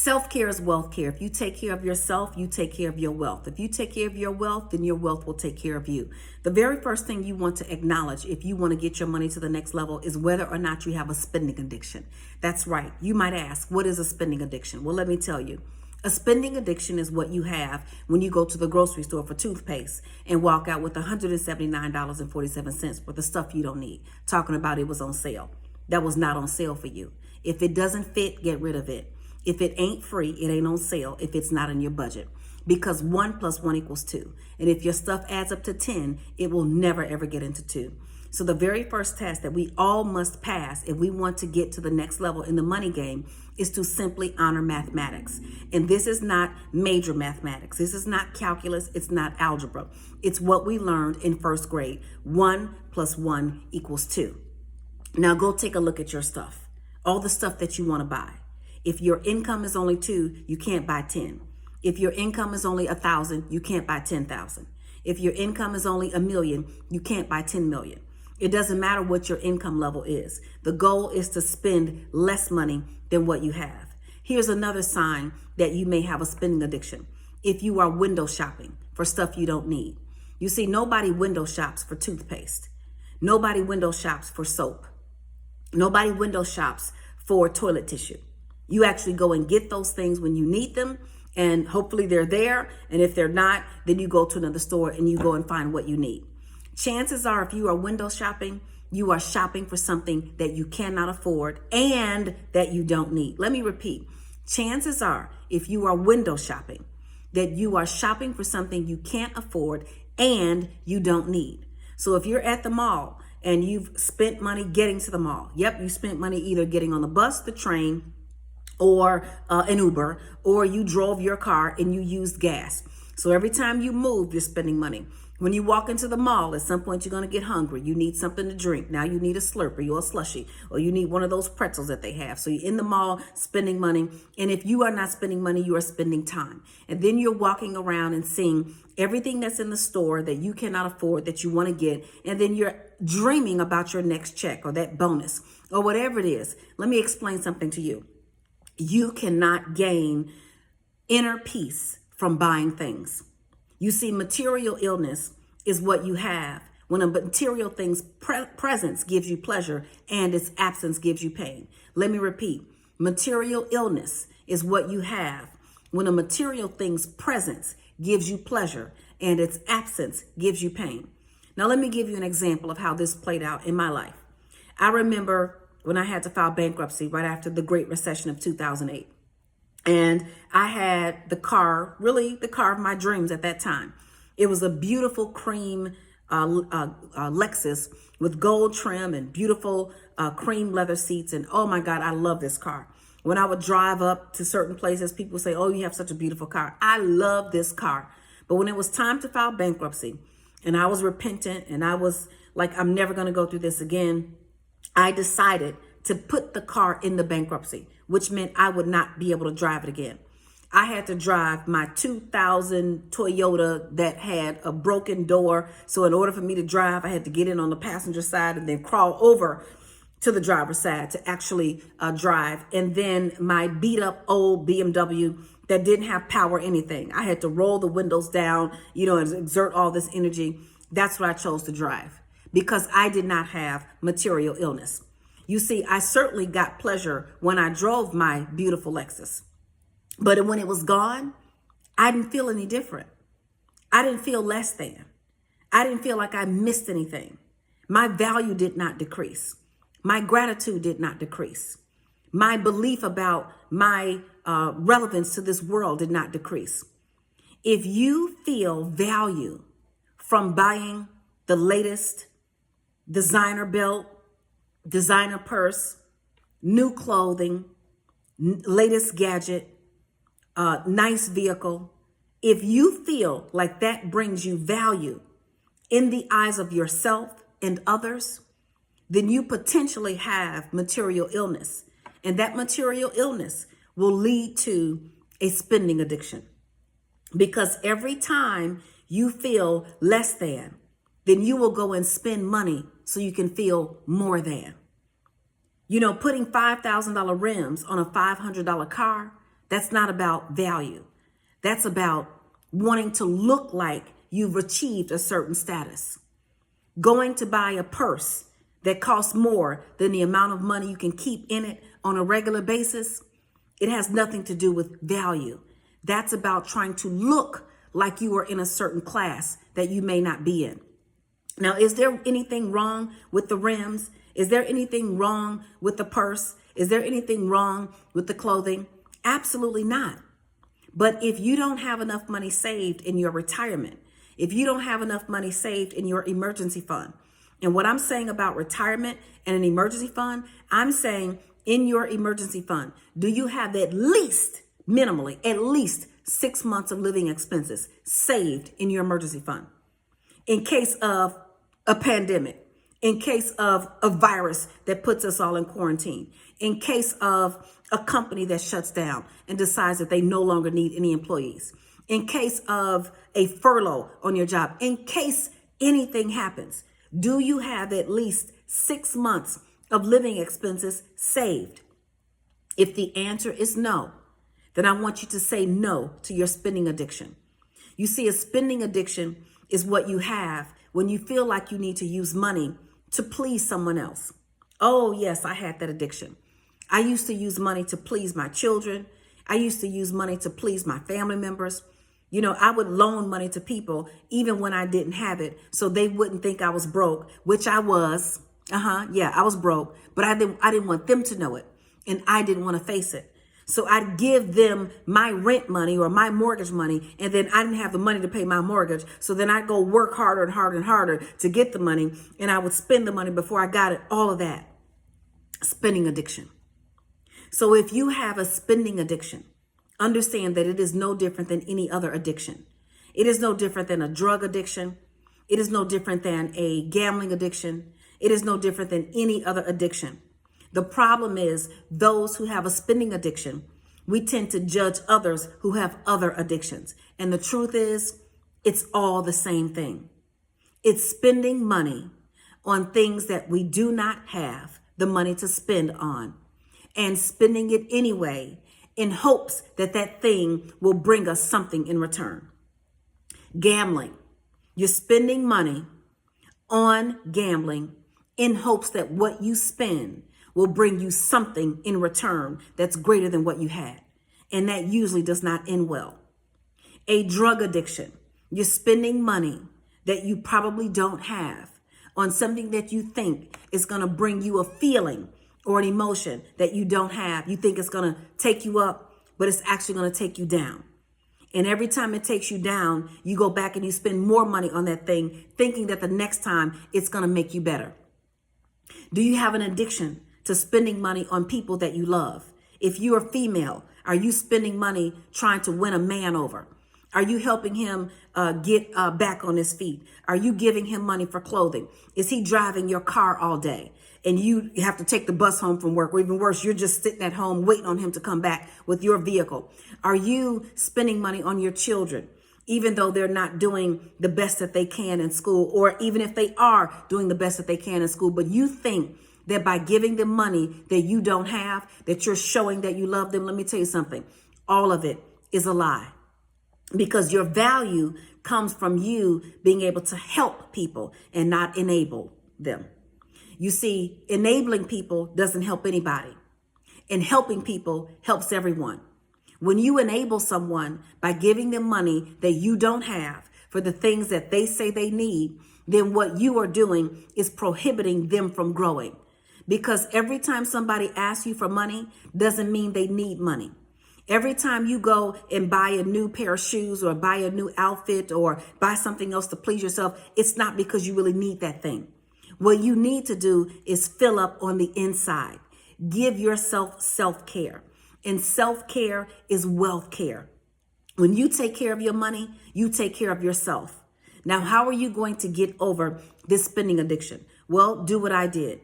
Self-care is wealth care. If you take care of yourself, you take care of your wealth. If you take care of your wealth, then your wealth will take care of you. The very first thing you want to acknowledge if you want to get your money to the next level is whether or not you have a spending addiction. That's right. You might ask, what is a spending addiction? Well, let me tell you. A spending addiction is what you have when you go to the grocery store for toothpaste and walk out with $179.47 for the stuff you don't need. Talking about it was on sale. That was not on sale for you. If it doesn't fit, get rid of it. If it ain't free, it ain't on sale if it's not in your budget. Because 1 + 1 = 2. And if your stuff adds up to 10, it will never ever get into 2. So the very first test that we all must pass if we want to get to the next level in the money game is to simply honor mathematics. And this is not major mathematics. This is not calculus. It's not algebra. It's what we learned in first grade. 1 + 1 = 2. Now go take a look at your stuff. All the stuff that you want to buy. If your income is only 2, you can't buy 10. If your income is only 1,000, you can't buy 10,000. If your income is only 1,000,000, you can't buy 10 million. It doesn't matter what your income level is. The goal is to spend less money than what you have. Here's another sign that you may have a spending addiction. If you are window shopping for stuff you don't need. You see, nobody window shops for toothpaste. Nobody window shops for soap. Nobody window shops for toilet tissue. You actually go and get those things when you need them, and hopefully they're there. And if they're not, then you go to another store and you go and find what you need. Chances are, if you are window shopping, you are shopping for something that you cannot afford and that you don't need. Let me repeat. Chances are, if you are window shopping, that you are shopping for something you can't afford and you don't need. So if you're at the mall and you've spent money getting to the mall, you spent money either getting on the bus, the train, or an Uber, or you drove your car and you used gas. So every time you move, you're spending money. When you walk into the mall, at some point you're going to get hungry. You need something to drink. Now you need a Slurpee or a slushie, or you need one of those pretzels that they have. So you're in the mall spending money. And if you are not spending money, you are spending time. And then you're walking around and seeing everything that's in the store that you cannot afford, that you want to get. And then you're dreaming about your next check or that bonus or whatever it is. Let me explain something to you. You cannot gain inner peace from buying things. You see, material illness is what you have when a material thing's presence gives you pleasure and its absence gives you pain. Let me repeat. Material illness is what you have when a material thing's presence gives you pleasure and its absence gives you pain. Now, let me give you an example of how this played out in my life. I remember when I had to file bankruptcy right after the Great Recession of 2008. And I had the car, really the car of my dreams at that time. It was a beautiful cream Lexus with gold trim and beautiful cream leather seats. And oh my God, I love this car. When I would drive up to certain places, people would say, oh, you have such a beautiful car. I love this car. But when it was time to file bankruptcy and I was repentant and I was like, I'm never going to go through this again, I decided to put the car in the bankruptcy, which meant I would not be able to drive it again. I had to drive my 2000 Toyota that had a broken door. So in order for me to drive, I had to get in on the passenger side and then crawl over to the driver's side to actually drive. And then my beat up old BMW that didn't have power or anything. I had to roll the windows down, and exert all this energy. That's what I chose to drive, because I did not have material illness. You see, I certainly got pleasure when I drove my beautiful Lexus. But when it was gone, I didn't feel any different. I didn't feel less than. I didn't feel like I missed anything. My value did not decrease. My gratitude did not decrease. My belief about my relevance to this world did not decrease. If you feel value from buying the latest designer belt, designer purse, new clothing, latest gadget, nice vehicle, if you feel like that brings you value in the eyes of yourself and others, then you potentially have material illness. And that material illness will lead to a spending addiction. Because every time you feel less than, then you will go and spend money so you can feel more than. Putting $5,000 rims on a $500 car, That's not about value. That's about wanting to look like you've achieved a certain status. Going to buy a purse that costs more than the amount of money you can keep in it on a regular basis, it has nothing to do with value. That's about trying to look like you are in a certain class that you may not be in. Now, is there anything wrong with the rims? Is there anything wrong with the purse? Is there anything wrong with the clothing? Absolutely not. But if you don't have enough money saved in your retirement, if you don't have enough money saved in your emergency fund, and what I'm saying about retirement and an emergency fund, I'm saying in your emergency fund, do you have at least, minimally, at least 6 months of living expenses saved in your emergency fund? In case of a pandemic, in case of a virus that puts us all in quarantine, in case of a company that shuts down and decides that they no longer need any employees, in case of a furlough on your job, in case anything happens, do you have at least 6 months of living expenses saved? If the answer is no, then I want you to say no to your spending addiction. You see, a spending addiction is what you have when you feel like you need to use money to please someone else. Oh, yes, I had that addiction. I used to use money to please my children. I used to use money to please my family members. You know, I would loan money to people even when I didn't have it so they wouldn't think I was broke, which I was. Yeah, I was broke, but I didn't want them to know it, and I didn't want to face it. So I'd give them my rent money or my mortgage money, and then I didn't have the money to pay my mortgage. So then I'd go work harder and harder and harder to get the money, and I would spend the money before I got it. All of that. Spending addiction. So if you have a spending addiction, understand that it is no different than any other addiction. It is no different than a drug addiction. It is no different than a gambling addiction. It is no different than any other addiction. The problem is those who have a spending addiction, we tend to judge others who have other addictions. And the truth is, it's all the same thing. It's spending money on things that we do not have the money to spend on, and spending it anyway in hopes that that thing will bring us something in return. Gambling. You're spending money on gambling in hopes that what you spend will bring you something in return that's greater than what you had. And that usually does not end well. A drug addiction. You're spending money that you probably don't have on something that you think is going to bring you a feeling or an emotion that you don't have. You think it's going to take you up, but it's actually going to take you down. And every time it takes you down, you go back and you spend more money on that thing, thinking that the next time it's going to make you better. Do you have an addiction to spending money on people that you love? If you're a female, are you spending money trying to win a man over? Are you helping him get back on his feet? Are you giving him money for clothing? Is he driving your car all day and you have to take the bus home from work? Or even worse, you're just sitting at home waiting on him to come back with your vehicle. Are you spending money on your children, even though they're not doing the best that they can in school, or even if they are doing the best that they can in school, but you think that by giving them money that you don't have, that you're showing that you love them? Let me tell you something. All of it is a lie. Because your value comes from you being able to help people and not enable them. You see, enabling people doesn't help anybody, and helping people helps everyone. When you enable someone by giving them money that you don't have for the things that they say they need, then what you are doing is prohibiting them from growing. Because every time somebody asks you for money doesn't mean they need money. Every time you go and buy a new pair of shoes or buy a new outfit or buy something else to please yourself, it's not because you really need that thing. What you need to do is fill up on the inside. Give yourself self-care. And self-care is wealth care. When you take care of your money, you take care of yourself. Now, how are you going to get over this spending addiction? Well, do what I did.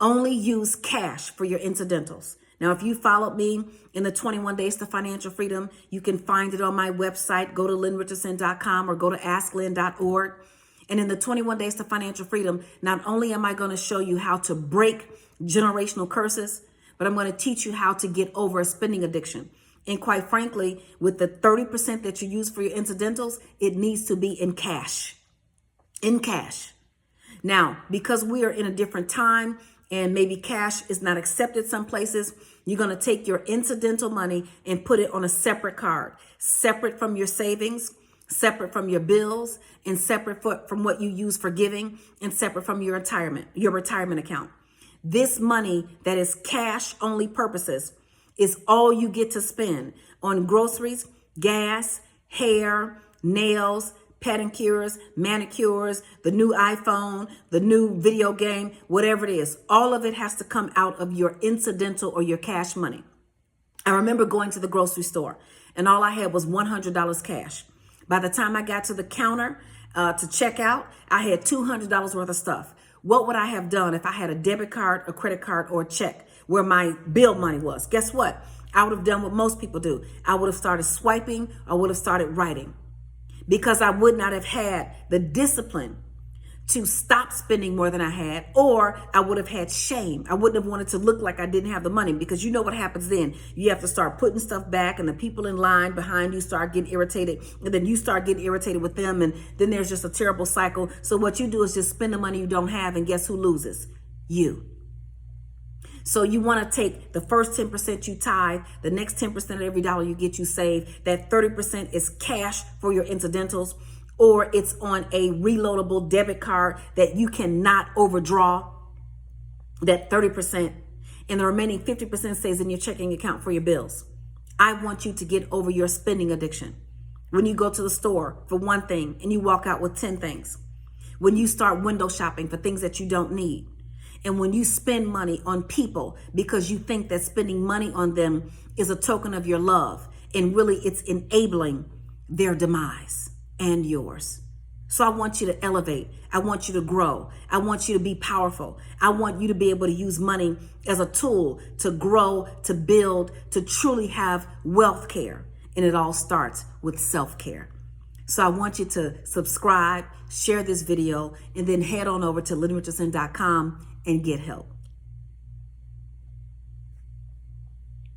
Only use cash for your incidentals. Now, if you followed me in the 21 Days to Financial Freedom, you can find it on my website. Go to lynnrichardson.com or go to asklynn.org. And in the 21 Days to Financial Freedom, not only am I going to show you how to break generational curses, but I'm going to teach you how to get over a spending addiction. And quite frankly, with the 30% that you use for your incidentals, it needs to be in cash. In cash. Now, because we are in a different time and maybe cash is not accepted some places, you're going to take your incidental money and put it on a separate card, separate from your savings, separate from your bills, and separate from what you use for giving, and separate from your retirement account. This money that is cash only purposes is all you get to spend on groceries, gas, hair, nails, pedicures, manicures, the new iPhone, the new video game, whatever it is. All of it has to come out of your incidental or your cash money. I remember going to the grocery store and all I had was $100 cash. By the time I got to the counter to check out, I had $200 worth of stuff. What would I have done if I had a debit card, a credit card, or a check where my bill money was? Guess what? I would have done what most people do. I would have started swiping. I would have started writing, because I would not have had the discipline to stop spending more than I had, or I would have had shame. I wouldn't have wanted to look like I didn't have the money, because you know what happens then. You have to start putting stuff back, and the people in line behind you start getting irritated, and then you start getting irritated with them, and then there's just a terrible cycle. So what you do is just spend the money you don't have, and guess who loses? You. So you want to take the first 10% you tithe, the next 10% of every dollar you get you save. That 30% is cash for your incidentals, or it's on a reloadable debit card that you cannot overdraw. That 30%, and the remaining 50% stays in your checking account for your bills. I want you to get over your spending addiction. When you go to the store for one thing and you walk out with 10 things. When you start window shopping for things that you don't need. And when you spend money on people because you think that spending money on them is a token of your love, and really it's enabling their demise and yours. So I want you to elevate. I want you to grow. I want you to be powerful. I want you to be able to use money as a tool to grow, to build, to truly have wealth care. And it all starts with self-care. So I want you to subscribe, share this video, and then head on over to LynnRichardson.com and get help.